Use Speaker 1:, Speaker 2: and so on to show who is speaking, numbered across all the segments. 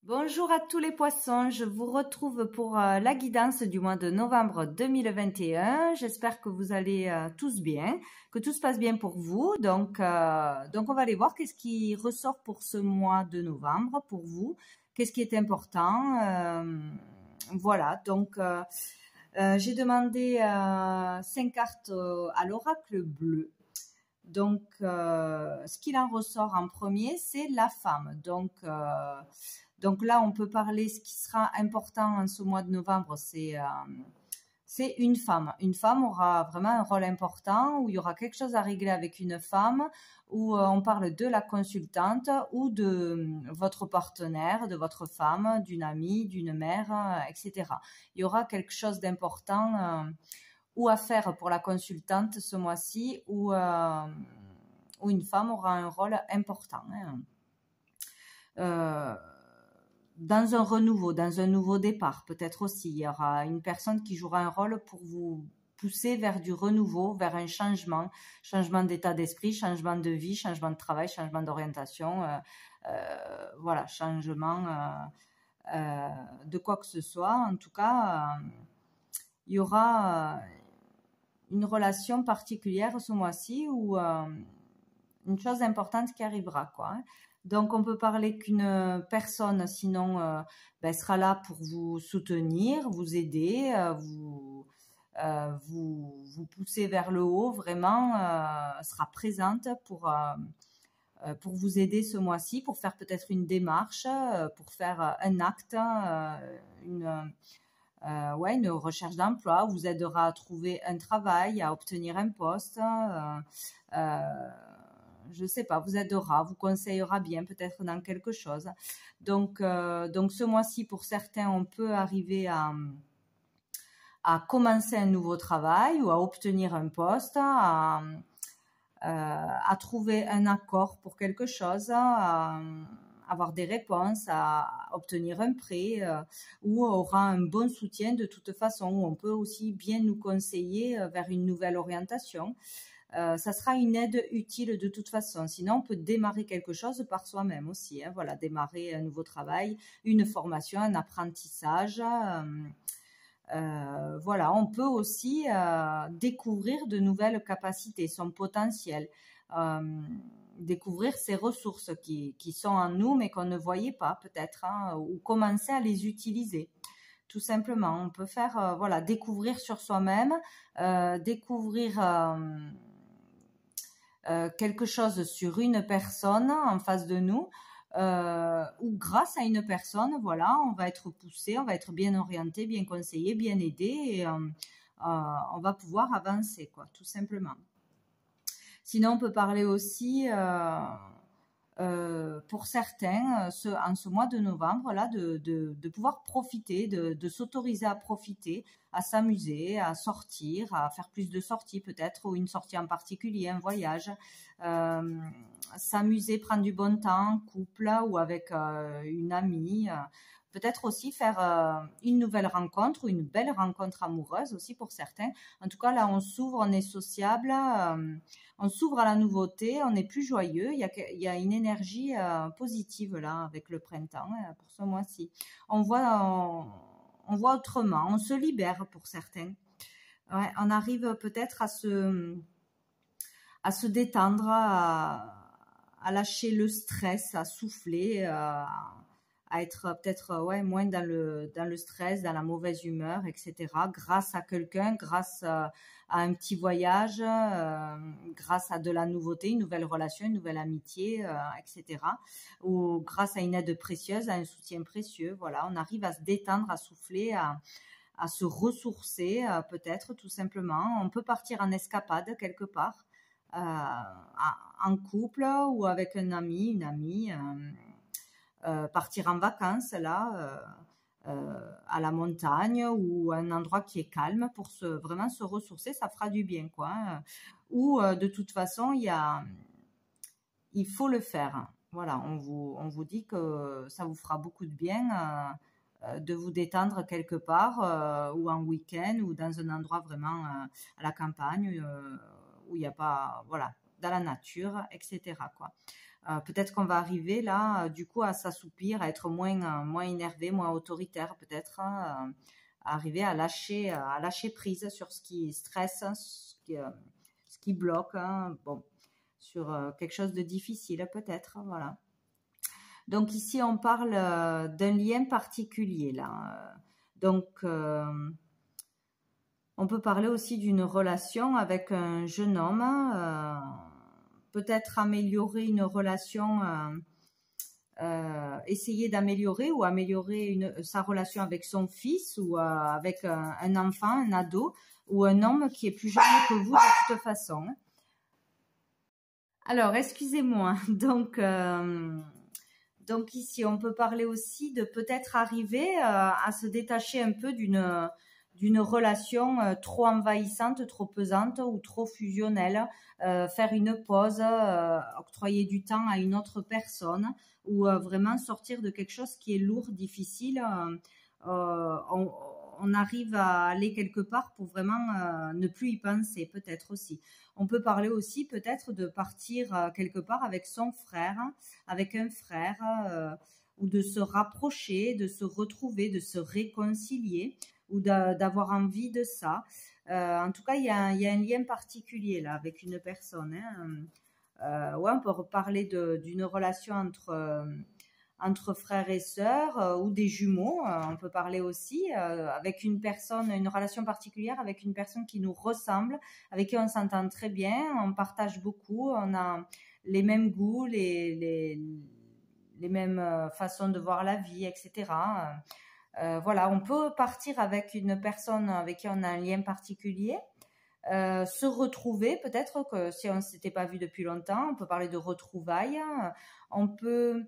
Speaker 1: Bonjour à tous les poissons, je vous retrouve pour la guidance du mois de novembre 2021. J'espère que vous allez tous bien, que tout se passe bien pour vous. Donc on va aller voir qu'est-ce qui ressort pour ce mois de novembre pour vous, qu'est-ce qui est important. Voilà, j'ai demandé 5 cartes à l'oracle bleu. Donc, ce qu'il en ressort en premier, c'est la femme. Donc là, on peut parler, ce qui sera important en ce mois de novembre, c'est une femme. Une femme aura vraiment un rôle important, où il y aura quelque chose à régler avec une femme, où on parle de la consultante ou de votre partenaire, de votre femme, d'une amie, d'une mère, etc. Il y aura quelque chose d'important ou à faire pour la consultante ce mois-ci, où une femme aura un rôle important. Dans un renouveau, dans un nouveau départ, peut-être aussi. Il y aura une personne qui jouera un rôle pour vous pousser vers du renouveau, vers un changement d'état d'esprit, changement de vie, changement de travail, changement d'orientation, voilà, changement de quoi que ce soit. En tout cas, il y aura une relation particulière ce mois-ci ou une chose importante qui arrivera, quoi. Donc, on peut parler qu'une personne, sinon, sera là pour vous soutenir, vous aider, vous pousser vers le haut, vraiment, sera présente pour vous aider ce mois-ci, pour faire peut-être une démarche, pour faire un acte, une recherche d'emploi, vous aidera à trouver un travail, à obtenir un poste, je sais pas, vous aidera, vous conseillera bien peut-être dans quelque chose. Donc ce mois-ci, pour certains, on peut arriver à commencer un nouveau travail ou à obtenir un poste, à trouver un accord pour quelque chose, à avoir des réponses, à obtenir un prêt, ou aura un bon soutien de toute façon, où on peut aussi bien nous conseiller vers une nouvelle orientation. Ça sera une aide utile de toute façon. Sinon, on peut démarrer quelque chose par soi-même aussi. Voilà, démarrer un nouveau travail, une formation, un apprentissage. Voilà, on peut aussi découvrir de nouvelles capacités, son potentiel, découvrir ses ressources qui sont en nous mais qu'on ne voyait pas peut-être, ou commencer à les utiliser. Tout simplement, on peut faire voilà, découvrir sur soi-même, découvrir quelque chose sur une personne en face de nous, ou grâce à une personne, voilà, on va être poussé, on va être bien orienté, bien conseillé, bien aidé, et on va pouvoir avancer, quoi, tout simplement. Sinon, on peut parler aussi, pour certains, en ce mois de novembre, là, de pouvoir profiter, de s'autoriser à profiter, à s'amuser, à sortir, à faire plus de sorties peut-être, ou une sortie en particulier, un voyage, s'amuser, prendre du bon temps, en couple ou avec une amie. Peut-être aussi faire une nouvelle rencontre ou une belle rencontre amoureuse aussi pour certains. En tout cas, là, on s'ouvre, on est sociable, on s'ouvre à la nouveauté, on est plus joyeux. Il y a une énergie positive là avec le printemps, pour ce mois-ci. On voit autrement, on se libère pour certains. Ouais, on arrive peut-être à se détendre, à lâcher le stress, à souffler, à être peut-être moins dans le stress, dans la mauvaise humeur, etc. Grâce à quelqu'un, grâce à un petit voyage, grâce à de la nouveauté, une nouvelle relation, une nouvelle amitié, etc. Ou grâce à une aide précieuse, à un soutien précieux. Voilà, on arrive à se détendre, à souffler, à se ressourcer, peut-être tout simplement. On peut partir en escapade quelque part, en couple ou avec un ami, une amie. Partir en vacances là, à la montagne ou à un endroit qui est calme pour vraiment se ressourcer, ça fera du bien, quoi. Ou de toute façon, il faut le faire. Voilà, on vous dit que ça vous fera beaucoup de bien, de vous détendre quelque part, ou en week-end ou dans un endroit vraiment à la campagne, où il n'y a pas, voilà, dans la nature, etc., quoi. Peut-être qu'on va arriver là, du coup, à s'assoupir, à être moins énervé, moins autoritaire, peut-être, hein, à arriver à lâcher prise sur ce qui stresse, hein, ce qui bloque, hein, bon, sur quelque chose de difficile, peut-être, voilà. Donc ici, on parle d'un lien particulier, là. Donc, on peut parler aussi d'une relation avec un jeune homme, peut-être améliorer une relation, essayer d'améliorer ou améliorer sa relation avec son fils ou avec un enfant, un ado ou un homme qui est plus jeune que vous de toute façon. Alors, excusez-moi, donc ici, on peut parler aussi de peut-être arriver à se détacher un peu d'une relation trop envahissante, trop pesante ou trop fusionnelle, faire une pause, octroyer du temps à une autre personne ou vraiment sortir de quelque chose qui est lourd, difficile. On arrive à aller quelque part pour vraiment ne plus y penser, peut-être aussi. On peut parler aussi peut-être de partir quelque part avec son frère, avec un frère, ou de se rapprocher, de se retrouver, de se réconcilier ou d'avoir envie de ça. En tout cas, il y a un lien particulier là avec une personne. Hein. Ouais, on peut reparler d'une relation entre frères et sœurs ou des jumeaux. On peut parler aussi avec une personne, une relation particulière avec une personne qui nous ressemble, avec qui on s'entend très bien, on partage beaucoup, on a les mêmes goûts, les mêmes façons de voir la vie, etc. Voilà, on peut partir avec une personne avec qui on a un lien particulier, se retrouver, peut-être que si on ne s'était pas vu depuis longtemps, on peut parler de retrouvailles, on peut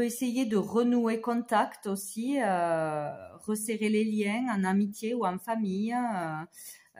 Speaker 1: essayer de renouer contact aussi, resserrer les liens en amitié ou en famille,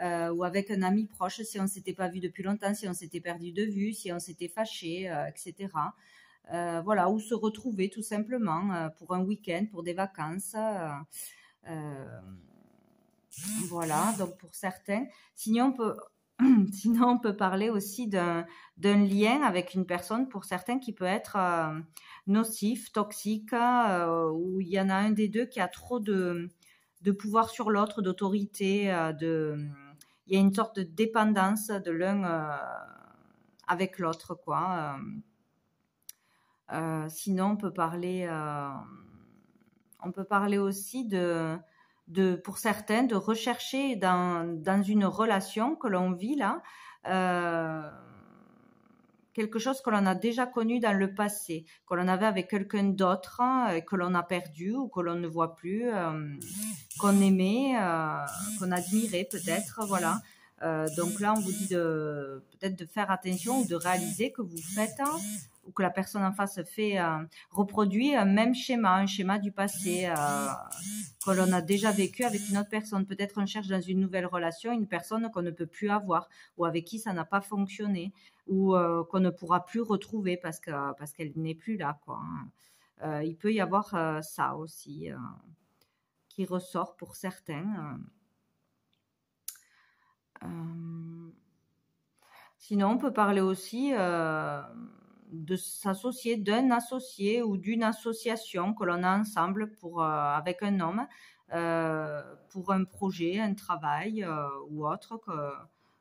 Speaker 1: ou avec un ami proche si on ne s'était pas vu depuis longtemps, si on s'était perdu de vue, si on s'était fâché, etc. Voilà, ou se retrouver tout simplement pour un week-end, pour des vacances. Voilà, donc pour certains. Sinon, on peut parler aussi d'un lien avec une personne, pour certains, qui peut être nocif, toxique, où il y en a un des deux qui a trop de pouvoir sur l'autre, d'autorité, il y a une sorte de dépendance de l'un avec l'autre, quoi. Sinon, on peut parler aussi pour certains, de rechercher dans une relation que l'on vit là, quelque chose que l'on a déjà connu dans le passé, que l'on avait avec quelqu'un d'autre, que l'on a perdu ou que l'on ne voit plus, qu'on aimait, qu'on admirait peut-être, voilà. Donc là, on vous dit peut-être de faire attention ou de réaliser que vous faites ou que la personne en face reproduit un même schéma, un schéma du passé que l'on a déjà vécu avec une autre personne. Peut-être on cherche dans une nouvelle relation une personne qu'on ne peut plus avoir ou avec qui ça n'a pas fonctionné ou qu'on ne pourra plus retrouver parce qu'elle n'est plus là, quoi. Il peut y avoir ça aussi qui ressort pour certains. Sinon, on peut parler aussi de s'associer, d'un associé ou d'une association que l'on a ensemble avec un homme pour un projet, un travail ou autre,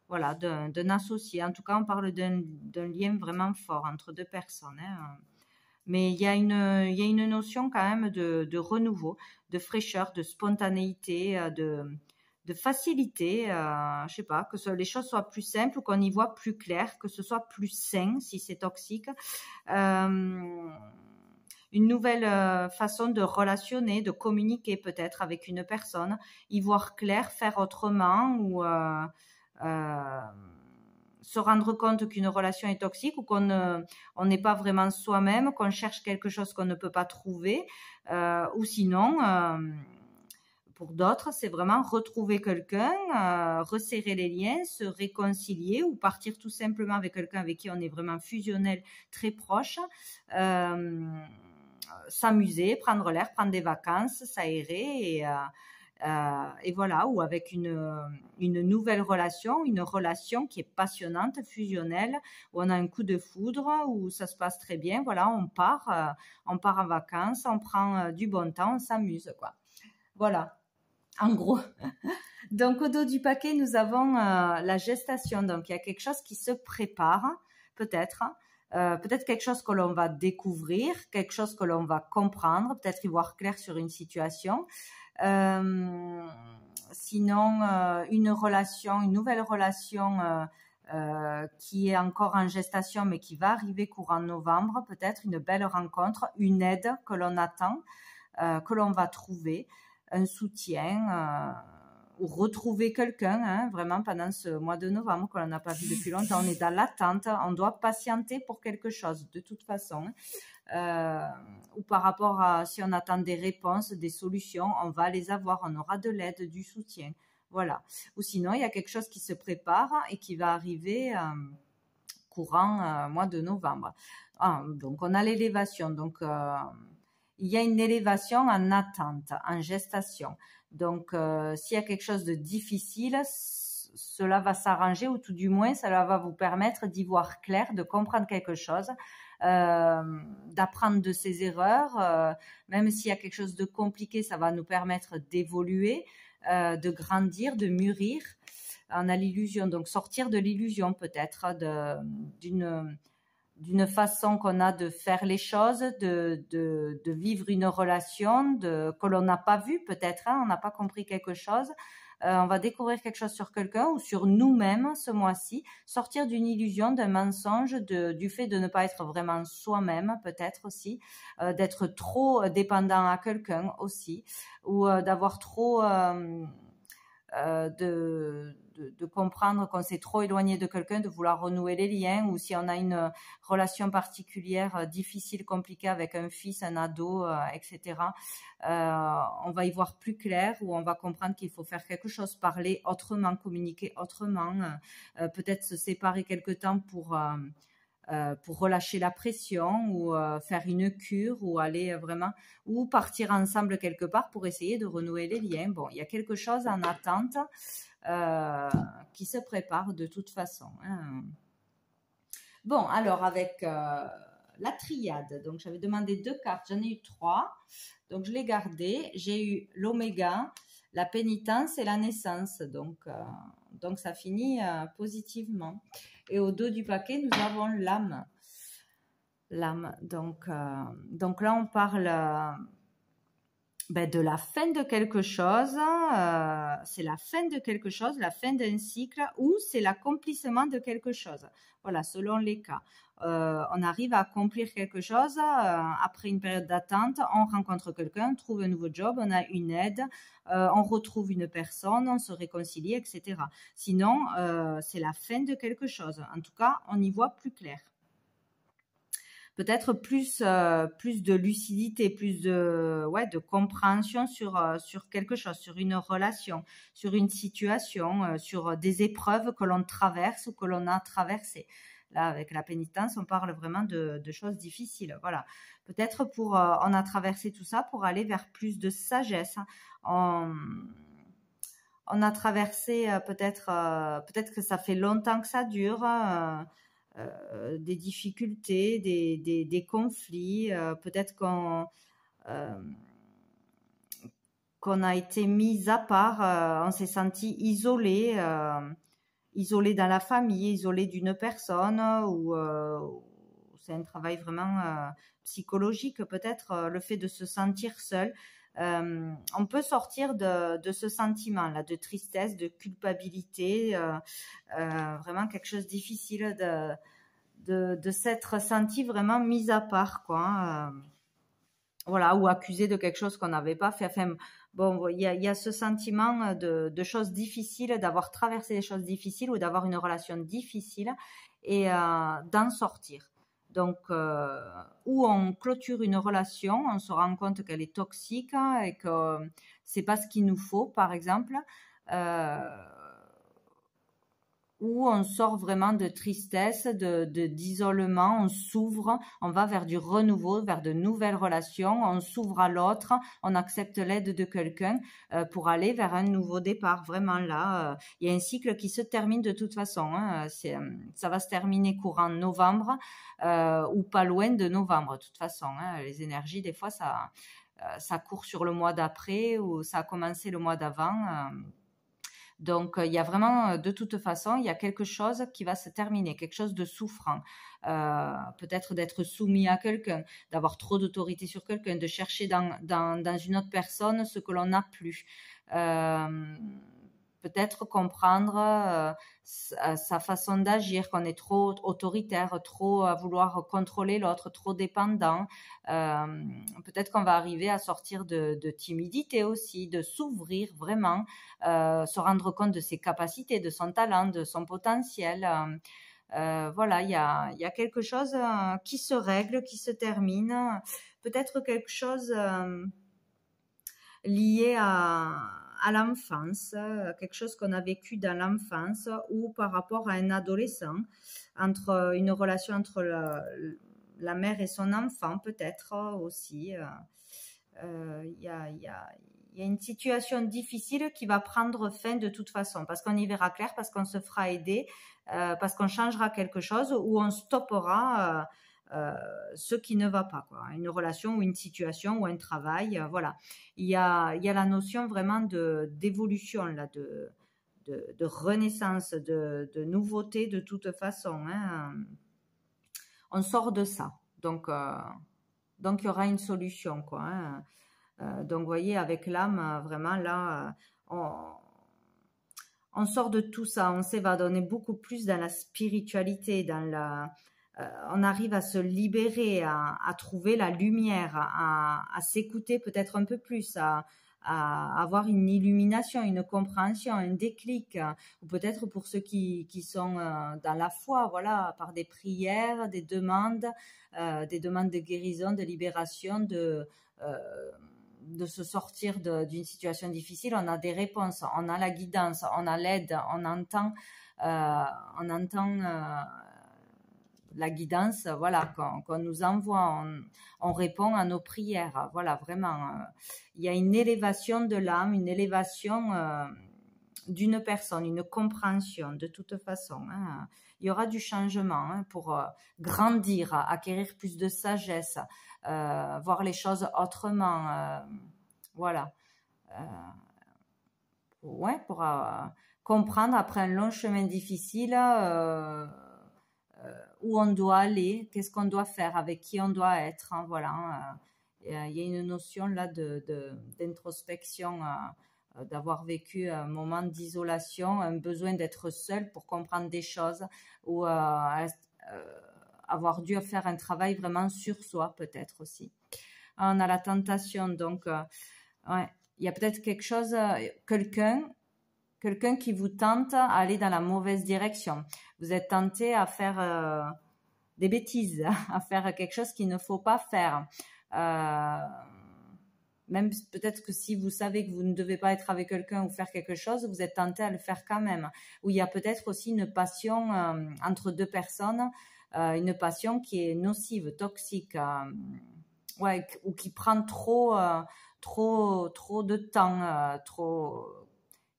Speaker 1: voilà, d'un associé. En tout cas, on parle d'un lien vraiment fort entre deux personnes. Hein. Mais il y a une notion quand même de renouveau, de fraîcheur, de spontanéité, de facilité, je sais pas, que les choses soient plus simples, qu'on y voit plus clair, que ce soit plus sain si c'est toxique. Une nouvelle façon de relationner, de communiquer peut-être avec une personne, y voir clair, faire autrement ou se rendre compte qu'une relation est toxique ou qu'on n'est pas vraiment soi-même, qu'on cherche quelque chose qu'on ne peut pas trouver, ou sinon... Pour d'autres, c'est vraiment retrouver quelqu'un, resserrer les liens, se réconcilier ou partir tout simplement avec quelqu'un avec qui on est vraiment fusionnel, très proche, s'amuser, prendre l'air, prendre des vacances, s'aérer Et voilà, ou avec une nouvelle relation, une relation qui est passionnante, fusionnelle, où on a un coup de foudre, où ça se passe très bien. Voilà, on part en vacances, on prend du bon temps, on s'amuse, quoi. Voilà, en gros. Donc, au dos du paquet, nous avons la gestation. Donc, il y a quelque chose qui se prépare, peut-être. Peut-être quelque chose que l'on va découvrir, quelque chose que l'on va comprendre, peut-être y voir clair sur une situation. Sinon, une relation, une nouvelle relation qui est encore en gestation, mais qui va arriver courant novembre, peut-être une belle rencontre, une aide que l'on attend, que l'on va trouver, un soutien, ou retrouver quelqu'un, hein, vraiment pendant ce mois de novembre que l'on n'a pas vu depuis longtemps. On est dans l'attente, on doit patienter pour quelque chose, de toute façon. Ou par rapport à si on attend des réponses, des solutions, on va les avoir, on aura de l'aide, du soutien. Voilà. Ou sinon, il y a quelque chose qui se prépare et qui va arriver courant mois de novembre. Donc, on a l'élévation. Donc, il y a une élévation en attente, en gestation. Donc, s'il y a quelque chose de difficile, cela va s'arranger, ou tout du moins, cela va vous permettre d'y voir clair, de comprendre quelque chose, d'apprendre de ses erreurs. Même s'il y a quelque chose de compliqué, ça va nous permettre d'évoluer, de grandir, de mûrir. On a l'illusion, donc sortir de l'illusion peut-être d'une façon qu'on a de faire les choses, de vivre une relation que l'on n'a pas vue peut-être, hein, on n'a pas compris quelque chose. On va découvrir quelque chose sur quelqu'un ou sur nous-mêmes ce mois-ci, sortir d'une illusion, d'un mensonge, du fait de ne pas être vraiment soi-même peut-être aussi, d'être trop dépendant à quelqu'un aussi, ou d'avoir trop... de comprendre qu'on s'est trop éloigné de quelqu'un, de vouloir renouer les liens, ou si on a une relation particulière difficile, compliquée avec un fils, un ado, etc. On va y voir plus clair, ou on va comprendre qu'il faut faire quelque chose, parler autrement, communiquer autrement, peut-être se séparer quelque temps pour relâcher la pression, ou faire une cure, ou aller vraiment, ou partir ensemble quelque part pour essayer de renouer les liens. Bon, il y a quelque chose en attente qui se prépare de toute façon, hein. Bon, alors avec la triade, donc j'avais demandé 2 cartes, j'en ai eu 3, donc je l'ai gardé. J'ai eu l'oméga, la pénitence et la naissance, donc ça finit positivement. Et au dos du paquet, nous avons l'âme. L'âme, donc là on parle de la fin de quelque chose, c'est la fin de quelque chose, la fin d'un cycle, ou c'est l'accomplissement de quelque chose. Voilà, selon les cas. On arrive à accomplir quelque chose, après une période d'attente, on rencontre quelqu'un, on trouve un nouveau job, on a une aide, on retrouve une personne, on se réconcilie, etc. Sinon, c'est la fin de quelque chose. En tout cas, on y voit plus clair. Peut-être plus de lucidité, plus de compréhension sur quelque chose, sur une relation, sur une situation, sur des épreuves que l'on traverse ou que l'on a traversées. Là, avec la pénitence, on parle vraiment de choses difficiles. Voilà. Peut-être on a traversé tout ça pour aller vers plus de sagesse. On a traversé peut-être que ça fait longtemps que ça dure. Des difficultés, des conflits, peut-être qu'on a été mis à part, on s'est senti isolé dans la famille, isolé d'une personne, ou c'est un travail vraiment psychologique, peut-être, le fait de se sentir seul. On peut sortir de ce sentiment-là, de tristesse, de culpabilité, vraiment quelque chose de difficile de s'être senti vraiment mis à part, quoi. Voilà, ou accusé de quelque chose qu'on n'avait pas fait. Enfin, bon, il y a ce sentiment de choses difficiles, d'avoir traversé des choses difficiles ou d'avoir une relation difficile et d'en sortir. Donc, où on clôture une relation, on se rend compte qu'elle est toxique et que c'est pas ce qu'il nous faut, par exemple, où on sort vraiment de tristesse, d'isolement, on s'ouvre, on va vers du renouveau, vers de nouvelles relations, on s'ouvre à l'autre, on accepte l'aide de quelqu'un pour aller vers un nouveau départ. Vraiment là, il y a un cycle qui se termine de toute façon. Hein, ça va se terminer courant novembre ou pas loin de novembre. De toute façon, hein, les énergies, des fois, ça court sur le mois d'après ou ça a commencé le mois d'avant. Donc, il y a vraiment, de toute façon, il y a quelque chose qui va se terminer, quelque chose de souffrant. Peut-être d'être soumis à quelqu'un, d'avoir trop d'autorité sur quelqu'un, de chercher dans une autre personne ce que l'on n'a plus. Peut-être comprendre sa façon d'agir, qu'on est trop autoritaire, trop à vouloir contrôler l'autre, trop dépendant. Peut-être qu'on va arriver à sortir de timidité aussi, de s'ouvrir vraiment, se rendre compte de ses capacités, de son talent, de son potentiel. Voilà, il y a quelque chose qui se règle, qui se termine. Peut-être quelque chose lié à l'enfance, quelque chose qu'on a vécu dans l'enfance ou par rapport à un adolescent, une relation entre la mère et son enfant peut-être aussi. Il y a une situation difficile qui va prendre fin de toute façon, parce qu'on y verra clair, parce qu'on se fera aider, parce qu'on changera quelque chose ou on stoppera ce qui ne va pas, quoi. Une relation ou une situation ou un travail, voilà. Il y a la notion vraiment d'évolution, là, de renaissance, de nouveauté de toute façon. Hein. On sort de ça. Donc, il y aura une solution, quoi. Hein. Donc, vous voyez, avec l'âme, vraiment, là, on sort de tout ça, on s'évade, on est beaucoup plus dans la spiritualité, on arrive à se libérer, à trouver la lumière, à s'écouter peut-être un peu plus, à avoir une illumination, une compréhension, un déclic, ou peut-être pour ceux qui sont dans la foi, voilà, par des prières, des demandes de guérison, de libération, de se sortir d'une situation difficile. On a des réponses, on a la guidance, on a l'aide, on entend la guidance, voilà, qu'on nous envoie, on répond à nos prières, voilà, vraiment. Il y a une élévation de l'âme, une élévation d'une personne, une compréhension de toute façon. Hein. Il y aura du changement hein, pour grandir, acquérir plus de sagesse, voir les choses autrement, voilà. Ouais, pour comprendre après un long chemin difficile où on doit aller, qu'est-ce qu'on doit faire, avec qui on doit être, hein, voilà. Il y a une notion là d'introspection, d'avoir vécu un moment d'isolation, un besoin d'être seul pour comprendre des choses, ou avoir dû faire un travail vraiment sur soi peut-être aussi. On a la tentation, donc ouais, il y a peut-être quelque chose, quelqu'un qui vous tente à aller dans la mauvaise direction. Vous êtes tenté à faire des bêtises, à faire quelque chose qu'il ne faut pas faire. Même peut-être que si vous savez que vous ne devez pas être avec quelqu'un ou faire quelque chose, vous êtes tenté à le faire quand même. Ou il y a peut-être aussi une passion entre deux personnes, une passion qui est nocive, toxique, ouais, ou qui prend trop de temps,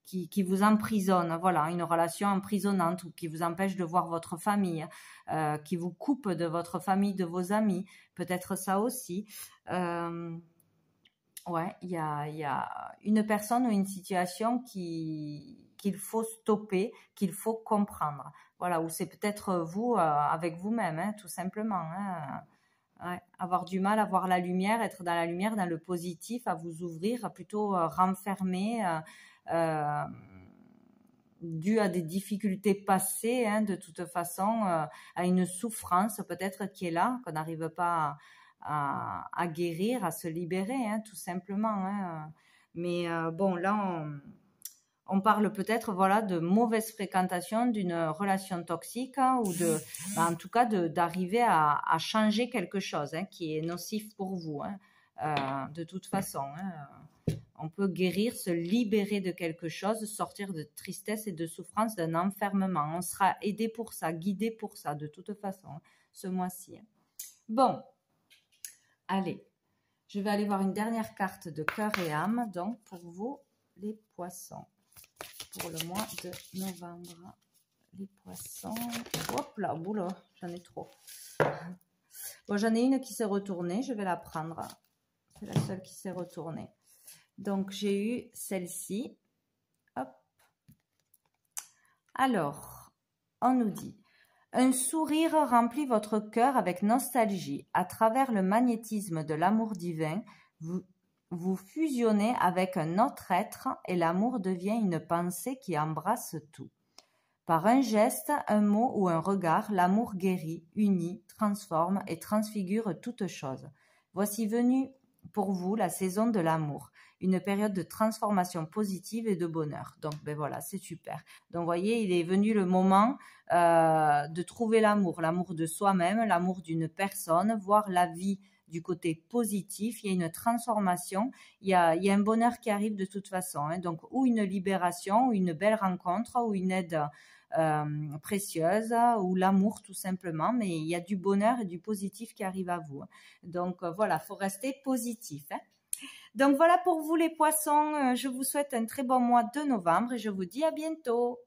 Speaker 1: qui vous emprisonne, voilà, une relation emprisonnante ou qui vous empêche de voir votre famille, qui vous coupe de votre famille, de vos amis, peut-être ça aussi. Ouais, il y a une personne ou une situation qu'il faut stopper, qu'il faut comprendre. Voilà, ou c'est peut-être vous avec vous-même, hein, tout simplement. Hein. Ouais, avoir du mal à voir la lumière, être dans la lumière, dans le positif, à vous ouvrir, plutôt renfermer, dû à des difficultés passées, hein, de toute façon, à une souffrance peut-être qui est là, qu'on n'arrive pas à guérir, à se libérer, hein, tout simplement. Hein. Mais bon, là, on parle peut-être voilà, de mauvaise fréquentation d'une relation toxique hein, ou en tout cas d'arriver à changer quelque chose hein, qui est nocif pour vous. Hein, de toute façon, hein. On peut guérir, se libérer de quelque chose, sortir de tristesse et de souffrance, d'un enfermement. On sera aidé pour ça, guidé pour ça, de toute façon, ce mois-ci. Bon, allez, je vais aller voir une dernière carte de cœur et âme, donc pour vous, les poissons, pour le mois de novembre. Les poissons, hop là, boula, j'en ai trop. Bon, j'en ai une qui s'est retournée, je vais la prendre. C'est la seule qui s'est retournée. Donc, j'ai eu celle-ci. Hop. Alors, on nous dit, un sourire remplit votre cœur avec nostalgie. À travers le magnétisme de l'amour divin, vous fusionnez avec un autre être et l'amour devient une pensée qui embrasse tout. Par un geste, un mot ou un regard, l'amour guérit, unit, transforme et transfigure toute chose. Voici venue pour vous la saison de l'amour, une période de transformation positive et de bonheur. Donc, ben voilà, c'est super. Donc, vous voyez, il est venu le moment de trouver l'amour de soi-même, l'amour d'une personne, voir la vie du côté positif. Il y a une transformation, il y a un bonheur qui arrive de toute façon. Hein. Donc, ou une libération, ou une belle rencontre, ou une aide précieuse, ou l'amour tout simplement, mais il y a du bonheur et du positif qui arrive à vous. Donc voilà, il faut rester positif. Hein. Donc voilà pour vous les poissons, je vous souhaite un très bon mois de novembre et je vous dis à bientôt.